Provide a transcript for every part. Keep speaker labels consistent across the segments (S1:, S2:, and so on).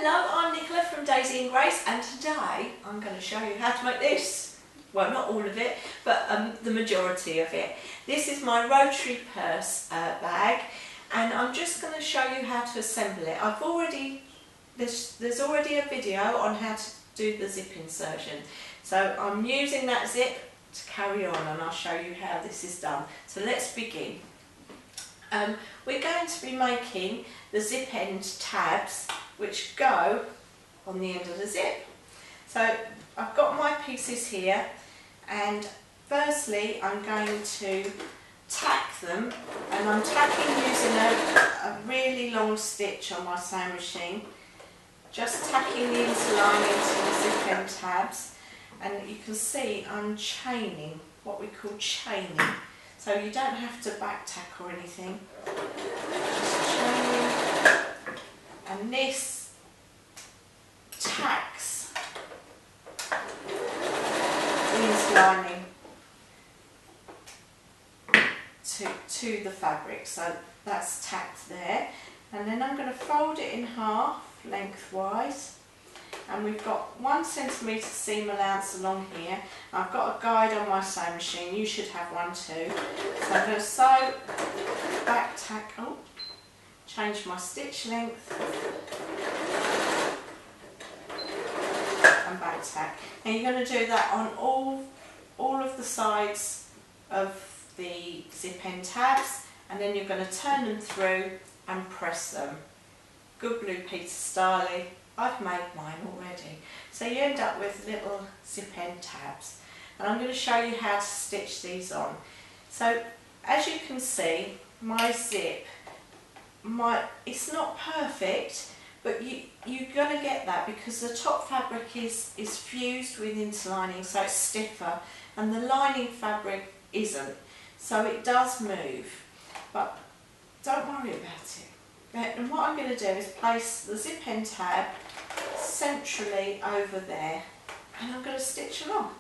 S1: Hello, I'm Nicola from Daisy and Grace, and today I'm going to show you how to make this. Well, not all of it, but the majority of it. This is my Rotary Purse bag, and I'm just going to show you how to assemble it. There's already a video on how to do the zip insertion, so I'm using that zip to carry on, and I'll show you how this is done. So let's begin. We're going to be making the zip end tabs which go on the end of the zip. So I've got my pieces here, and firstly I'm going to tack them, and I'm tacking using a really long stitch on my sewing machine, just tacking the interlining to the zip end tabs, and you can see I'm chaining, what we call chaining. So you don't have to back tack or anything, just chaining, and this tacks the interlining to the fabric. So that's tacked there, and then I'm going to fold it in half lengthwise, and we've got 1 centimetre seam allowance along here. I've got a guide on my sewing machine, you should have one too. So I'm going to sew, back tack, change my stitch length and back tack. And you're going to do that on all of the sides of the zip end tabs, and then you're going to turn them through and press them. Good Blue Peter style. I've made mine already. So you end up with little zip end tabs, and I'm going to show you how to stitch these on. So as you can see, my zip, it's not perfect, but you're going to get that because the top fabric is fused with interlining, so it's stiffer, and the lining fabric isn't. So it does move, but don't worry about it. And what I'm going to do is place the zip end tab centrally over there, and I'm going to stitch along.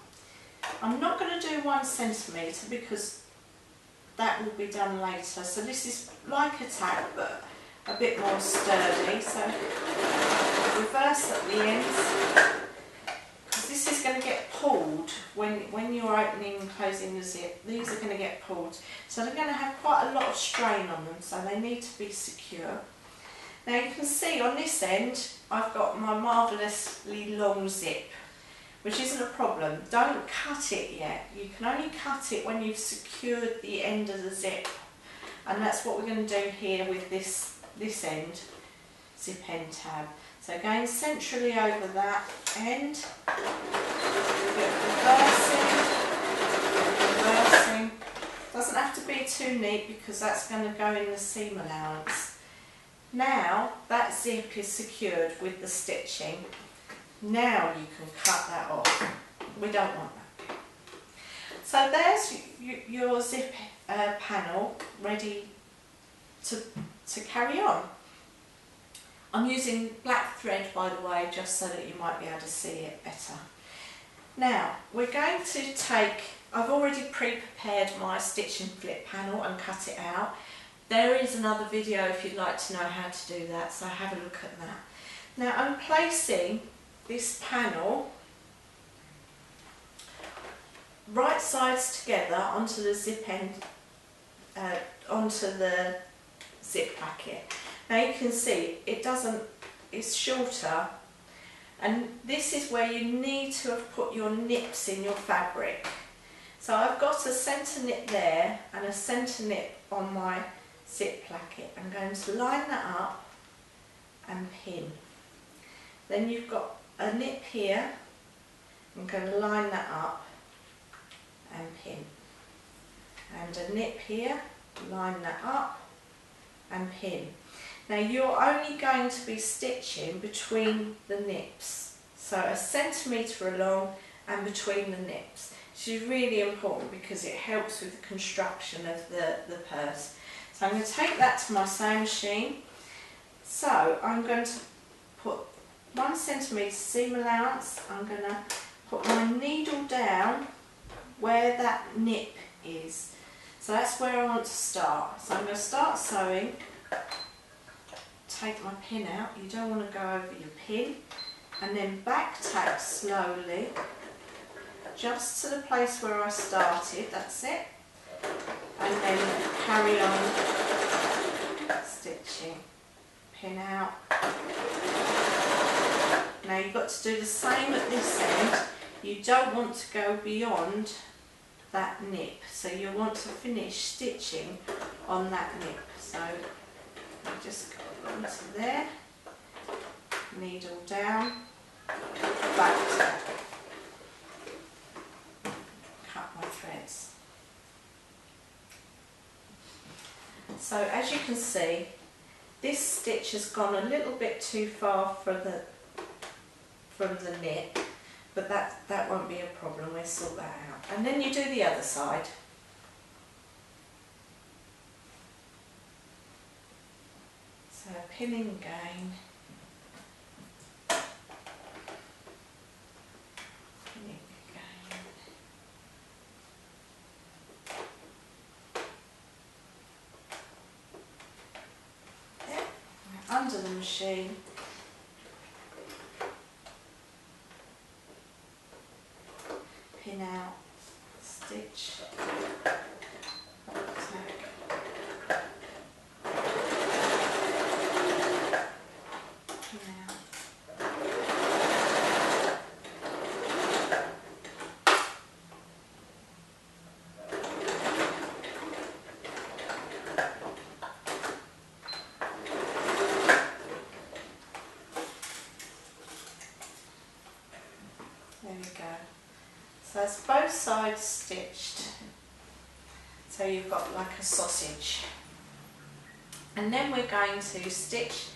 S1: I'm not going to do 1 centimetre because that will be done later. So this is like a tack but a bit more sturdy. So reverse at the ends, because this is going to get pulled when you're opening and closing the zip. These are going to get pulled, so they're going to have quite a lot of strain on them, so they need to be secure. Now you can see on this end I've got my marvellously long zip, which isn't a problem. Don't cut it yet. You can only cut it when you've secured the end of the zip, and that's what we're going to do here with this end zip end tab. So going centrally over that end, reversing. Doesn't have to be too neat because that's going to go in the seam allowance. Now that zip is secured with the stitching. Now you can cut that off. We don't want that. So there's your zip panel ready to carry on. I'm using black thread, by the way, just so that you might be able to see it better. Now we're going to take, I've already pre-prepared my stitch and flip panel and cut it out. There is another video if you'd like to know how to do that, so have a look at that. Now I'm placing this panel right sides together onto the zip end, onto the zip packet. Now you can see it's shorter, and this is where you need to have put your nips in your fabric. So I've got a centre nip there and a centre nip on my zip placket. I'm going to line that up and pin. Then you've got a nip here. I'm going to line that up and pin. And a nip here, line that up and pin. Now you're only going to be stitching between the nips, so 1 centimetre along and between the nips, which is really important because it helps with the construction of the purse. So I'm going to take that to my sewing machine. So I'm going to put 1 centimetre seam allowance. I'm going to put my needle down where that nip is. So that's where I want to start. So I'm going to start sewing, take my pin out. You don't want to go over your pin. And then back tack slowly, just to the place where I started, that's it. And then carry on stitching. Pin out. Now you've got to do the same at this end. You don't want to go beyond that nip, so you want to finish stitching on that nip. So you just go onto there, needle down, back tack, cut my threads. So as you can see, this stitch has gone a little bit too far from the nip, but that won't be a problem. We'll sort that out. And then you do the other side. So pinning again. Pinning again. There. Under the machine. Pin out, stitch, tack, pin out. There we go. So that's both sides stitched, so you've got like a sausage. And then we're going to stitch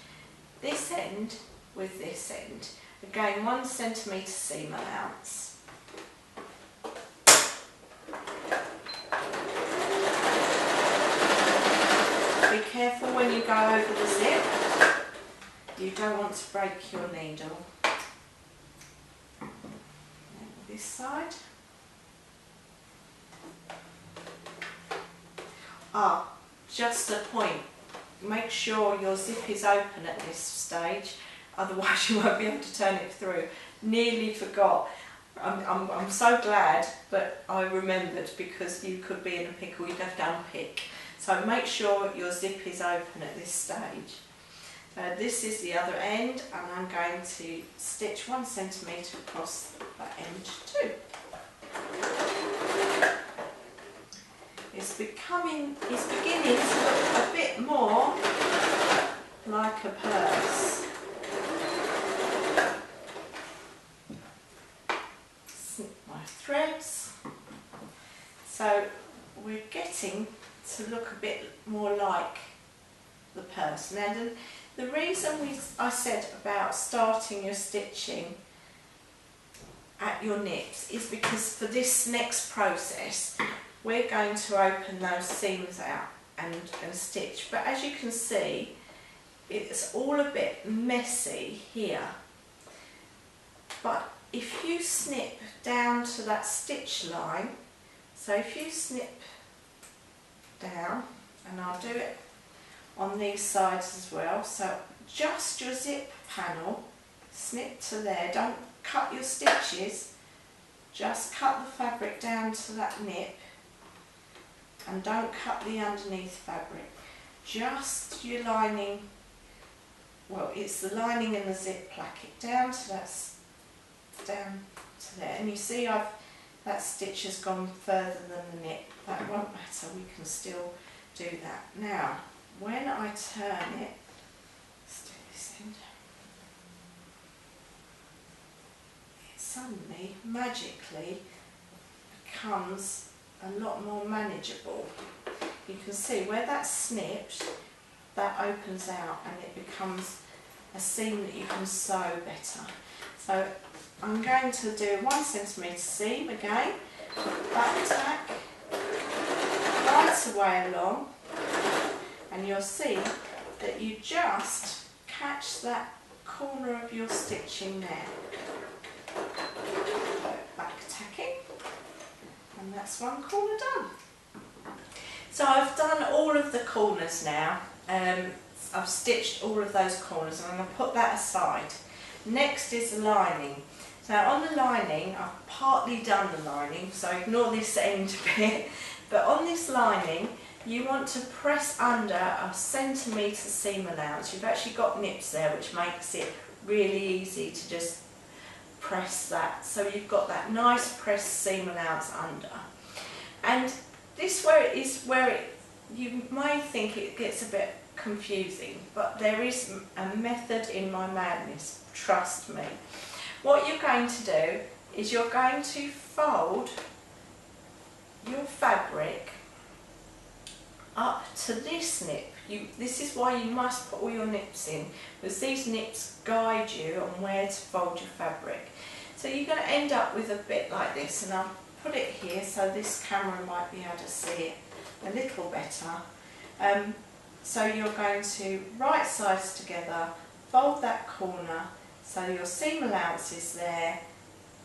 S1: this end with this end. Again, 1 centimetre seam allowance. Be careful when you go over the zip. You don't want to break your needle. This side. Just a point, make sure your zip is open at this stage, otherwise you won't be able to turn it through. Nearly forgot. I'm so glad that I remembered, because you could be in a pickle, you'd have to unpick. So make sure your zip is open at this stage. This is the other end, and I'm going to stitch 1 centimetre across that end too. It's beginning to look a bit more like a purse. Snip my threads. So we're getting to look a bit more like the purse. Now the reason I said about starting your stitching at your nips is because for this next process we're going to open those seams out and stitch. But as you can see, it's all a bit messy here. But if you snip down to that stitch line, so if you snip down, and I'll do it on these sides as well, so just your zip panel, snip to there, don't cut your stitches, just cut the fabric down to that nip, and don't cut the underneath fabric, just your lining, well it's the lining and the zip placket down to that, down to there, and you see that stitch has gone further than the nip. That won't matter, we can still do that. Now when I turn it, let's do this end, it suddenly magically becomes a lot more manageable. You can see where that's snipped, that opens out and it becomes a seam that you can sew better. So I'm going to do 1 centimetre seam again, back tack, right away along, and you'll see that you just catch that corner of your stitching there. Back tacking, and that's one corner done. So I've done all of the corners now, I've stitched all of those corners and I'm going to put that aside. Next is the lining. So on the lining, I've partly done the lining, so ignore this end bit, but on this lining you want to press under a centimetre seam allowance. You've actually got nips there, which makes it really easy to just press that. So you've got that nice pressed seam allowance under. And this you may think it gets a bit confusing, but there is a method in my madness, trust me. What you're going to do is you're going to fold your fabric up to this nip. This is why you must put all your nips in, because these nips guide you on where to fold your fabric. So you're going to end up with a bit like this, and I'll put it here so this camera might be able to see it a little better. So you're going to right sides together, fold that corner so your seam allowance is there,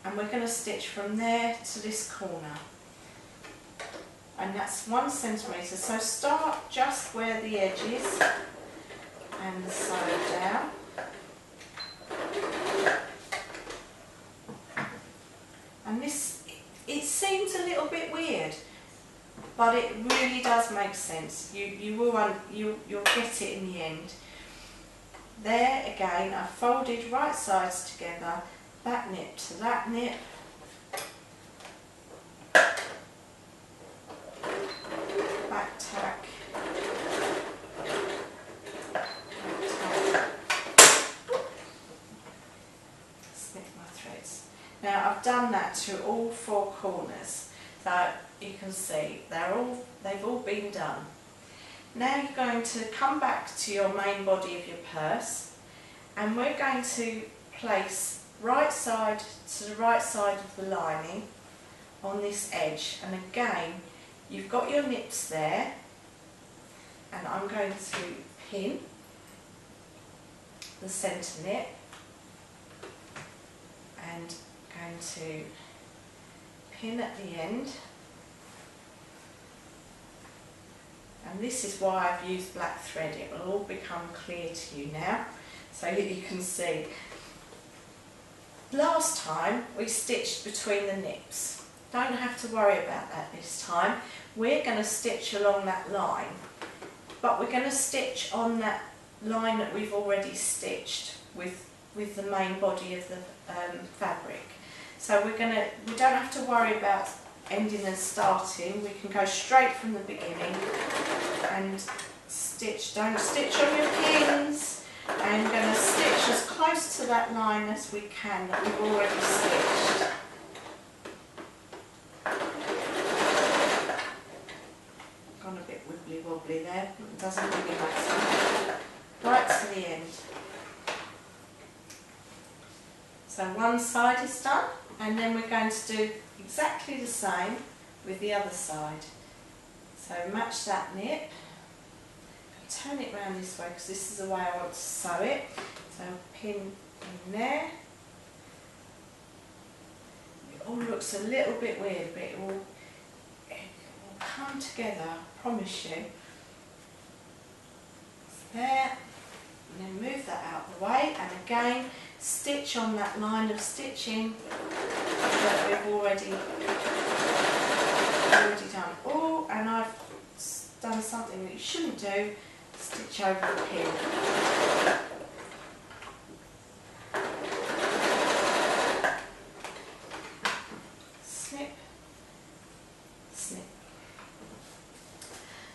S1: and we're going to stitch from there to this corner. And that's 1 centimetre, so start just where the edge is and sew down. And this, it seems a little bit weird, but it really does make sense. You'll get it in the end. There again, I've folded right sides together, that nip to that nip. Back tack. Snip my threads. Now I've done that to all 4 corners, so you can see they've all been done. Now you're going to come back to your main body of your purse, and we're going to place right side to the right side of the lining on this edge, and again you've got your nips there, and I'm going to pin the centre nip and going to pin at the end. And this is why I've used black thread. It will all become clear to you now, so that you can see. Last time we stitched between the nips. Don't have to worry about that this time. We're going to stitch along that line, but we're going to stitch on that line that we've already stitched with the main body of the fabric. So we don't have to worry about ending and starting. We can go straight from the beginning and stitch. Don't stitch on your pins. I'm going to stitch as close to that line as we can that we've already stitched. Gone a bit wibbly wobbly there, it doesn't really matter. Right to the end. So one side is done, and then we're going to do exactly the same with the other side. So match that nip, turn it round this way because this is the way I want to sew it. So pin in there. It all looks a little bit weird, but it will come together, I promise you. There, and then move that out of the way, and again stitch on that line of stitching that we've already done. Oh, and I've done something that you shouldn't do, stitch over the pin. Snip, snip.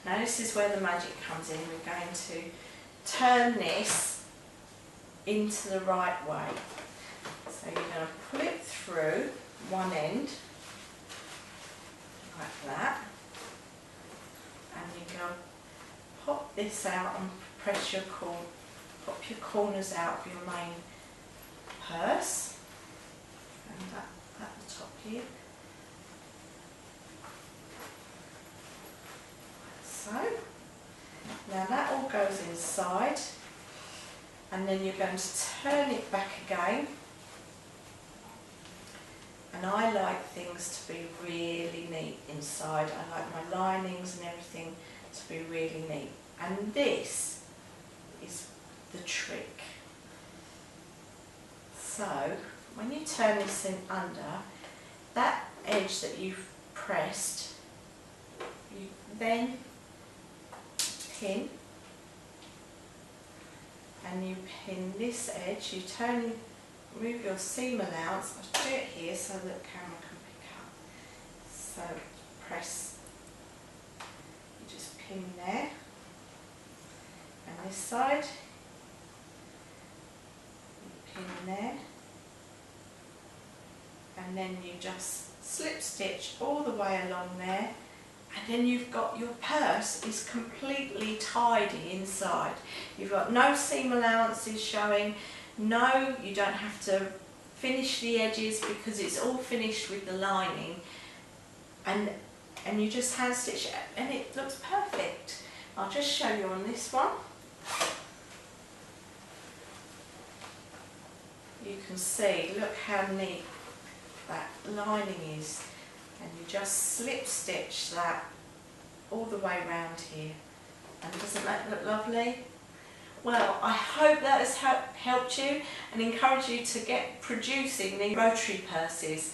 S1: Now this is where the magic comes in. We're going to turn this into the right way. So you're going to pull it through one end, like that, and you're going to pop this out and press your pop your corners out of your main purse, and that at the top here. So, now that all goes inside, and then you're going to turn it back again. And I like things to be really neat inside. I like my linings and everything to be really neat. And this is the trick. So when you turn this in under, that edge that you've pressed, you then pin, and you pin this edge, you turn, move your seam allowance, I'll do it here so that the camera can pick up. So press, you just pin there, and this side, you pin there, and then you just slip stitch all the way along there, and then you've got your purse is completely tidy inside. You've got no seam allowances showing, no, you don't have to finish the edges because it's all finished with the lining, and you just hand stitch it and it looks perfect. I'll just show you on this one. You can see, look how neat that lining is, and you just slip stitch that all the way around here, and doesn't that look lovely? Well, I hope that has helped you and encouraged you to get producing the rotary purses,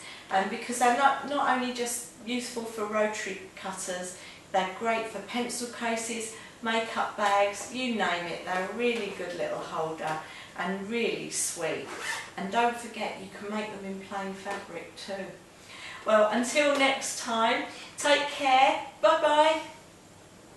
S1: because they're not only just useful for rotary cutters, they're great for pencil cases, makeup bags, you name it. They're a really good little holder and really sweet. And don't forget, you can make them in plain fabric too. Well, until next time, take care, bye bye.